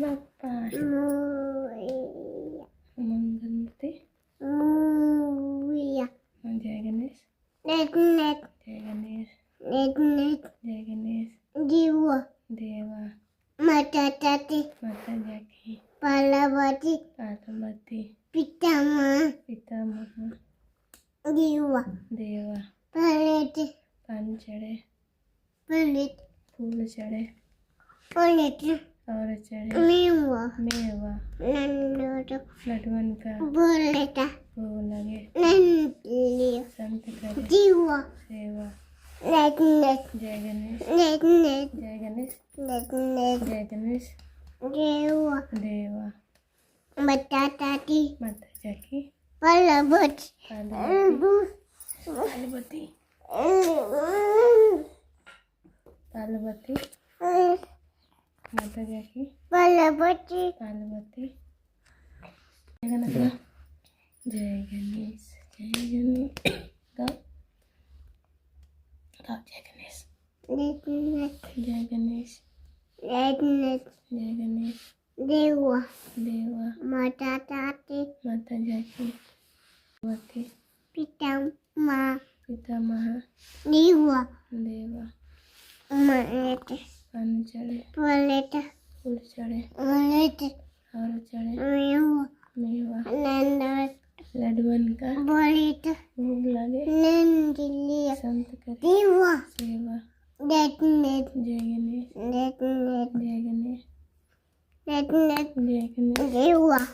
बाप्पा मंगलमूर्ति जय गणेश जय गणेश जय गणेश देवा माता जाकी पार्वती पितामह देवा पान चढ़े फूल चढ़े और चढ़े मेवा लड्डुअन का भोग लगे संत करे सेवा जय गणेश जय गणेश जय गणेश देवा माता जाकी पार्वती माता जाकी पार्वती जय गणेश जय गणेश गाओ जय गणेश जय गणेश जय गणेश देवा माता जाकी पार्वती पितामह देवा पान चढ़े फूल चढ़े और चढ़े मेवा लड्डुअन का भोग लगे संत करे सेवा जय गणेश जय गणेश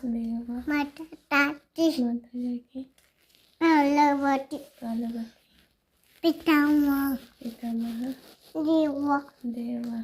देवा माता जाकी पार्वती पितामह देवा